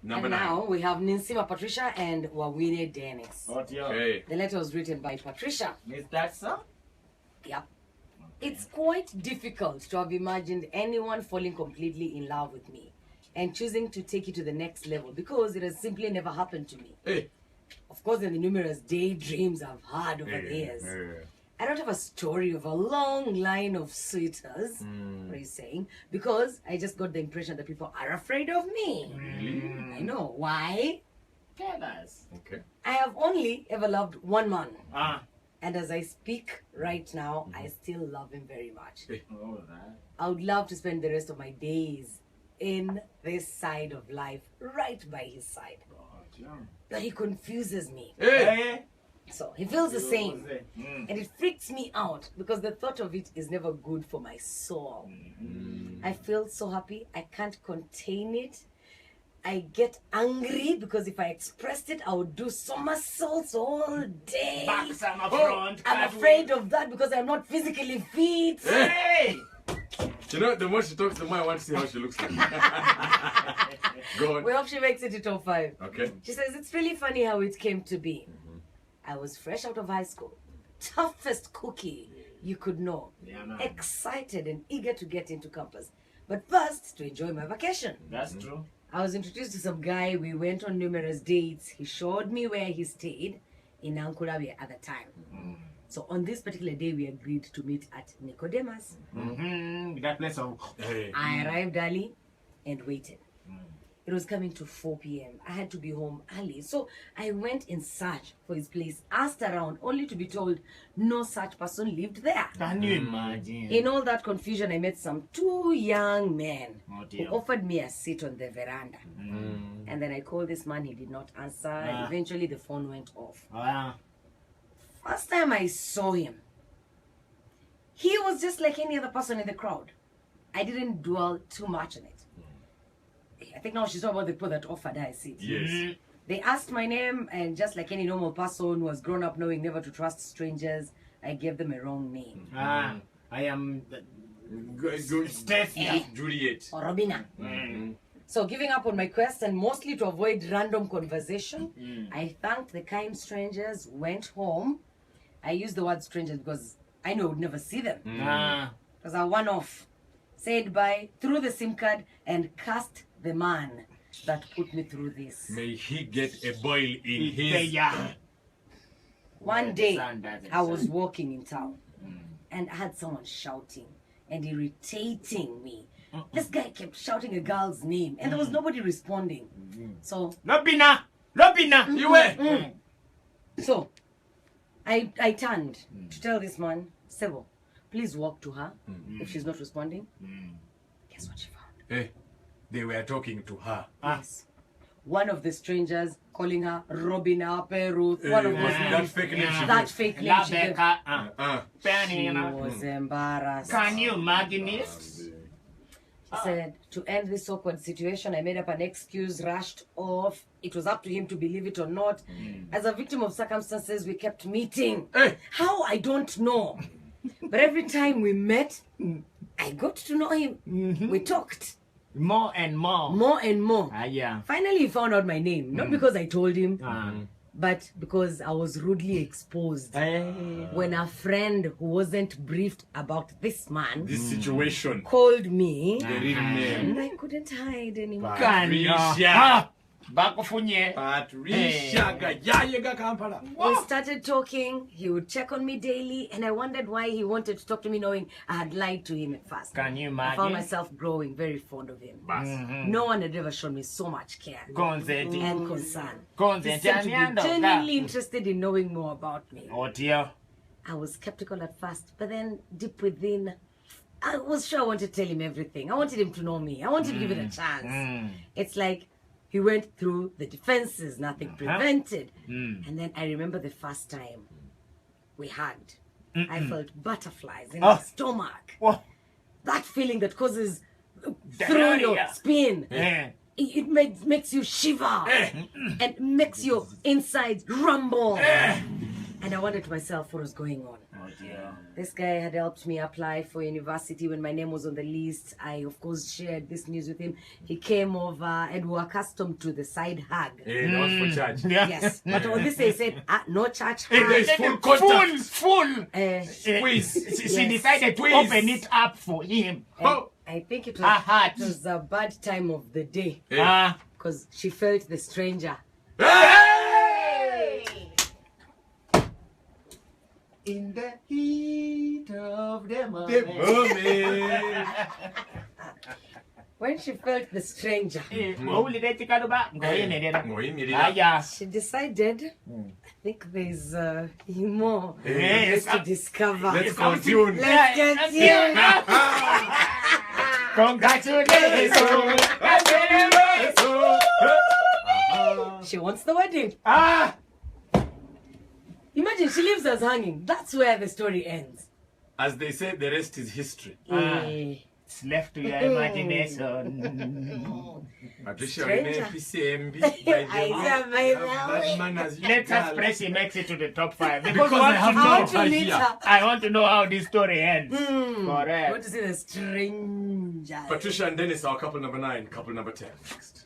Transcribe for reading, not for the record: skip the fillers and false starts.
And now we have Ninsima Patricia and Wawire Dennis. Okay. The letter was written by Patricia. Is that so? Yep. It's quite difficult to have imagined anyone falling completely in love with me and choosing to take it to the next level because it has simply never happened to me. Hey. Of course, in the numerous daydreams I've had over the years, I don't have a story of a long line of suitors. What are you saying? Because I just got the impression that people are afraid of me. Really? I know. Why? Tell us. Okay. I have only ever loved one man. Ah. And as I speak right now, I still love him very much. Hey. All right. I would love to spend the rest of my days in this side of life, right by his side. But he confuses me. Hey. So he feels the same. And it freaks me out because the thought of it is never good for my soul. I feel so happy. I can't contain it. I get angry because if I expressed it, I would do somersaults all day. Back some front. I'm afraid of that because I'm not physically fit. Hey! You know, the more she talks, the more I want to see how she looks like. Go on. We hope she makes it to top 5. Okay. She says, it's really funny how it came to be. I was fresh out of high school. Toughest cookie you could know. Yeah, man. Excited and eager to get into campus. But first, to enjoy my vacation. That's true. I was introduced to some guy. We went on numerous dates. He showed me where he stayed in Ankurabe at the time. So on this particular day, we agreed to meet at Nicodemus. That place of... Hey. I arrived early and waited. It was coming to 4 p.m. I had to be home early. So I went in search for his place, asked around, only to be told no such person lived there. Can you imagine? In all that confusion, I met some 2 young men Oh, who dear. offered me a seat on the veranda. And then I called this man, he did not answer. Eventually, the phone went off. First time I saw him, he was just like any other person in the crowd. I didn't dwell too much on it. I think now she's talking about the people that offered her a seat. Yes. They asked my name, and just like any normal person who has grown up knowing never to trust strangers, I gave them a wrong name. I am... Steffi. Juliet. Or Robina. So giving up on my quest and mostly to avoid random conversation, I thanked the kind strangers, went home. I used the word strangers because I knew I would never see them. It was a one-off. Said bye, threw the SIM card, and cursed the man that put me through this. May he get a boil in his... One day, I was walking in town, and I had someone shouting and irritating me. This guy kept shouting a girl's name, and there was nobody responding. So, Robina! Robina! You were! so I turned to tell this man, Sebo, please walk to her. If she's not responding, guess what she found? Hey, they were talking to her. Yes. One of the strangers calling her Robina, Ruth, one of those that names. fake name she That gave. fake name she gave. She was embarrassed. Can you imagine it? She said, to end this awkward situation, I made up an excuse, rushed off. It was up to him to believe it or not. As a victim of circumstances, we kept meeting. Hey. How, I don't know. But every time we met, I got to know him. We talked. More and more. More and more. Yeah. Finally, he found out my name. Not because I told him, but because I was rudely exposed. When a friend who wasn't briefed about this man This situation. called me, The real name. and I couldn't hide anymore. Patricia. Bakufunye. Patricia. Gayayega Kampala. We started talking. He would check on me daily, and I wondered why he wanted to talk to me, knowing I had lied to him at first. Can you I found imagine? myself growing very fond of him. No one had ever shown me so much care and concern. He seemed to be genuinely interested in knowing more about me. Oh dear. I was skeptical at first, but then deep within, I was sure I wanted to tell him everything. I wanted him to know me. I wanted to give it a chance. It's like he went through the defenses, nothing prevented. And then I remember the first time we hugged. I felt butterflies in my stomach. That feeling that causes through your spin. It makes you shiver and makes your insides rumble. And I wondered to myself what was going on. dear. This guy had helped me apply for university when my name was on the list. I, of course, shared this news with him. He came over and we were accustomed to the side hug. That was for church. Yeah. Yes, but on this day he said, no church Hey, hug. there's full contact. Full. Squeeze. She Yes. decided to Squeeze. open it up for him. Oh. I think it A heart. was a bad time of the day Yeah. because she felt the stranger. Hey! In the heat of the The moment. moment. When she felt the stranger, Aya. she decided, I think there's more Yes. to discover. Let's continue. Let's continue. Congratulations. She wants the wedding. Ah. Imagine she leaves us hanging. That's where the story ends. As they say, the rest is history. Eh. It's left to your imagination. Patricia, Stranger. remain PCMB. Let us press him makes it to the top 5. Because we I have I want to to know meet here. her. I want to know how this story ends. I want Correct. to see the stranger. Patricia and Dennis are couple number 9, couple number 10. Next.